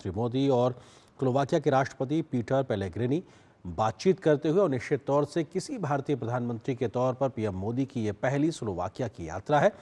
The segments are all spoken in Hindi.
प्रधानमंत्री मोदी और स्लोवाकिया के राष्ट्रपति पीटर पेलेग्रिनी बातचीत करते हुए, और निश्चित तौर से किसी भारतीय प्रधानमंत्री के तौर पर पीएम मोदी की ये पहली स्लोवाकिया की यात्रा है।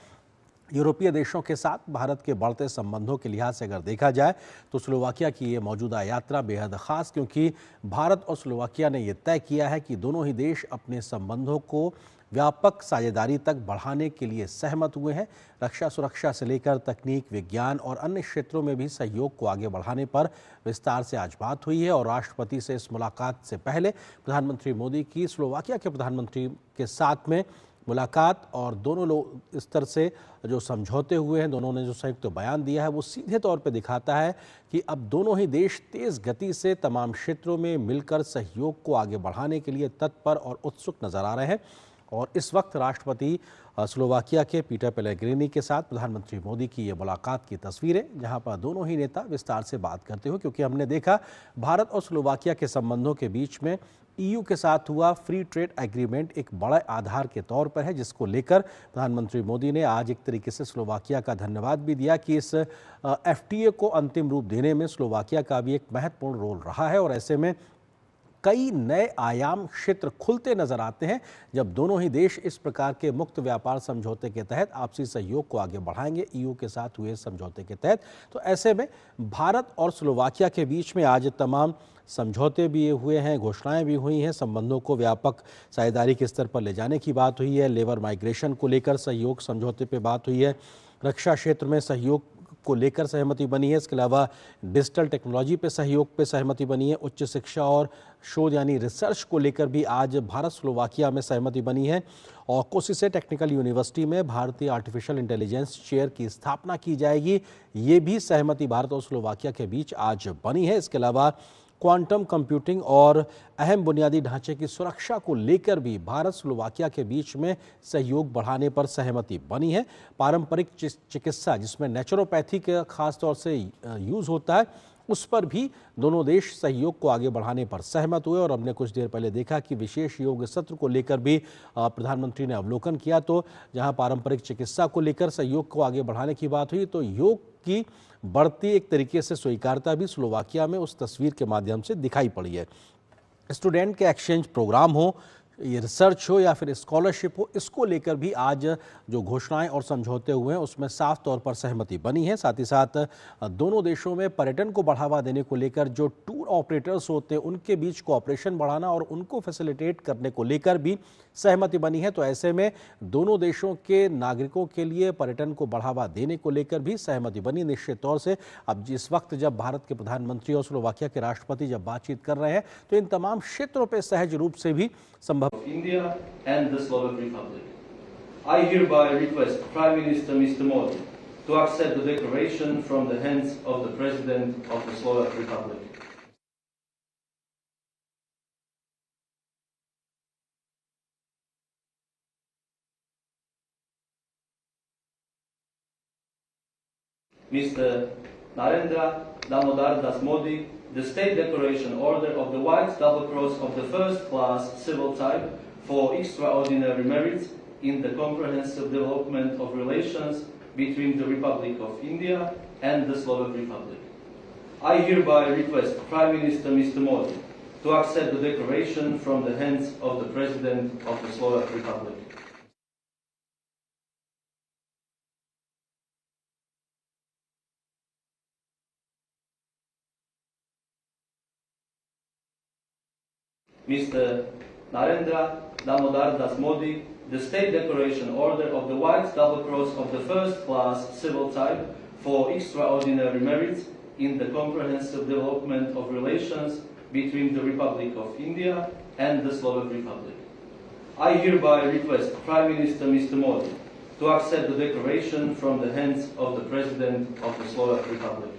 यूरोपीय देशों के साथ भारत के बढ़ते संबंधों के लिहाज से अगर देखा जाए तो स्लोवाकिया की ये मौजूदा यात्रा बेहद खास, क्योंकि भारत और स्लोवाकिया ने यह तय किया है कि दोनों ही देश अपने संबंधों को व्यापक साझेदारी तक बढ़ाने के लिए सहमत हुए हैं। रक्षा सुरक्षा से लेकर तकनीक, विज्ञान और अन्य क्षेत्रों में भी सहयोग को आगे बढ़ाने पर विस्तार से आज बात हुई है। और राष्ट्रपति से इस मुलाकात से पहले प्रधानमंत्री मोदी की स्लोवाकिया के प्रधानमंत्री के साथ में मुलाकात और दोनों लोग स्तर से जो समझौते हुए हैं, दोनों ने जो संयुक्त बयान दिया है, वो सीधे तौर पे दिखाता है कि अब दोनों ही देश तेज गति से तमाम क्षेत्रों में मिलकर सहयोग को आगे बढ़ाने के लिए तत्पर और उत्सुक नजर आ रहे हैं। और इस वक्त राष्ट्रपति स्लोवाकिया के पीटर पेलेग्रिनी के साथ प्रधानमंत्री मोदी की ये मुलाकात की तस्वीरें, जहां पर दोनों ही नेता विस्तार से बात करते हुए, क्योंकि हमने देखा भारत और स्लोवाकिया के संबंधों के बीच में ईयू के साथ हुआ फ्री ट्रेड एग्रीमेंट एक बड़ा आधार के तौर पर है, जिसको लेकर प्रधानमंत्री मोदी ने आज एक तरीके से स्लोवाकिया का धन्यवाद भी दिया कि इस एफटीए को अंतिम रूप देने में स्लोवाकिया का भी एक महत्वपूर्ण रोल रहा है। और ऐसे में कई नए आयाम क्षेत्र खुलते नजर आते हैं जब दोनों ही देश इस प्रकार के मुक्त व्यापार समझौते के तहत आपसी सहयोग को आगे बढ़ाएंगे, ईयू के साथ हुए समझौते के तहत। तो ऐसे में भारत और स्लोवाकिया के बीच में आज तमाम समझौते भी हुए हैं, घोषणाएं भी हुई हैं, संबंधों को व्यापक साझेदारी के स्तर पर ले जाने की बात हुई है, लेबर माइग्रेशन को लेकर सहयोग समझौते पर बात हुई है, रक्षा क्षेत्र में सहयोग को लेकर सहमति बनी है, इसके अलावा डिजिटल टेक्नोलॉजी पे सहयोग पे सहमति बनी है, उच्च शिक्षा और शोध यानी रिसर्च को लेकर भी आज भारत स्लोवाकिया में सहमति बनी है, और कोसिसे टेक्निकल यूनिवर्सिटी में भारतीय आर्टिफिशियल इंटेलिजेंस चेयर की स्थापना की जाएगी, ये भी सहमति भारत और स्लोवाकिया के बीच आज बनी है। इसके अलावा क्वांटम कंप्यूटिंग और अहम बुनियादी ढांचे की सुरक्षा को लेकर भी भारत स्लोवाकिया के बीच में सहयोग बढ़ाने पर सहमति बनी है। पारंपरिक चिकित्सा जिसमें नेचुरोपैथी का खास तौर से यूज होता है, उस पर भी दोनों देश सहयोग को आगे बढ़ाने पर सहमत हुए। और हमने कुछ देर पहले देखा कि विशेष योग सत्र को लेकर भी प्रधानमंत्री ने अवलोकन किया, तो जहां पारंपरिक चिकित्सा को लेकर सहयोग को आगे बढ़ाने की बात हुई, तो योग की बढ़ती एक तरीके से स्वीकारता भी स्लोवाकिया में उस तस्वीर के माध्यम से दिखाई पड़ी है। स्टूडेंट के एक्सचेंज प्रोग्राम हो, ये रिसर्च हो या फिर स्कॉलरशिप हो, इसको लेकर भी आज जो घोषणाएं और समझौते हुए हैं उसमें साफ तौर पर सहमति बनी है। साथ ही साथ दोनों देशों में पर्यटन को बढ़ावा देने को लेकर जो टूर ऑपरेटर्स होते हैं उनके बीच कोऑपरेशन बढ़ाना और उनको फैसिलिटेट करने को लेकर भी सहमति बनी है। तो ऐसे में दोनों देशों के नागरिकों के लिए पर्यटन को बढ़ावा देने को लेकर भी सहमति बनी। निश्चित तौर से अब जिस वक्त जब भारत के प्रधानमंत्री और स्लोवाकिया के राष्ट्रपति जब बातचीत कर रहे हैं तो इन तमाम क्षेत्रों पर सहज रूप से भी संभव of India and the Slovak Republic. I hereby request Prime Minister Mr. Modi to accept the declaration from the hands of the President of the Slovak Republic. Mr. Narendra Damodar Das Modi, the State Declaration Order of the White Double Cross of the First Class Civil Type for extraordinary merits in the comprehensive development of relations between the Republic of India and the Slovak Republic. I hereby request Prime Minister Mr. Modi to accept the declaration from the hands of the President of the Slovak Republic. Mr. Narendra Damodar Das Modi, the State Declaration Order of the White Double Cross of the First Class Civil Type for extraordinary merits in the comprehensive development of relations between the Republic of India and the Slovak Republic. I hereby request Prime Minister Mr. Modi to accept the declaration from the hands of the President of the Slovak Republic.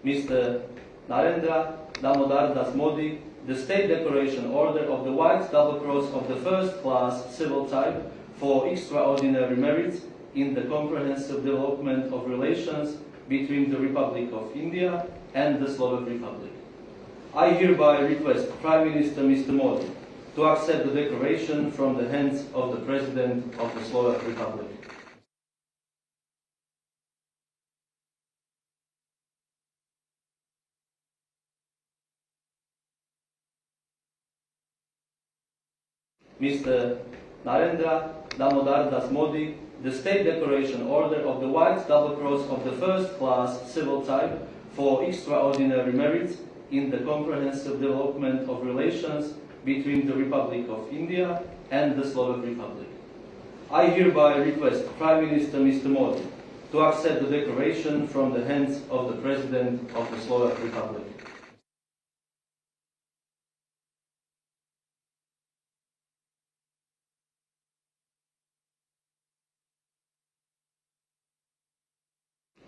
Mr. Narendra Damodar Das Modi, the State Declaration Order of the White Double Cross of the First Class Civil Type for extraordinary merits in the comprehensive development of relations between the Republic of India and the Slovak Republic. I hereby request Prime Minister Mr. Modi to accept the declaration from the hands of the President of the Slovak Republic. Mr. Narendra Damodar Das Modi, the State Decoration Order of the White Double Cross of the First Class Civil Type for extraordinary merits in the comprehensive development of relations between the Republic of India and the Slovak Republic. I hereby request Prime Minister Mr. Modi to accept the declaration from the hands of the President of the Slovak Republic.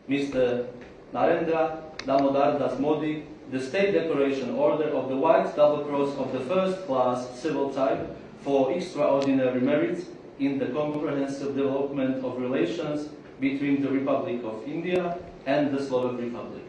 Mr. Narendra Damodar Das Modi, the State Decoration Order of the White Double Cross of the First Class Civil Type for extraordinary merits in the comprehensive development of relations between the Republic of India and the Slovak Republic.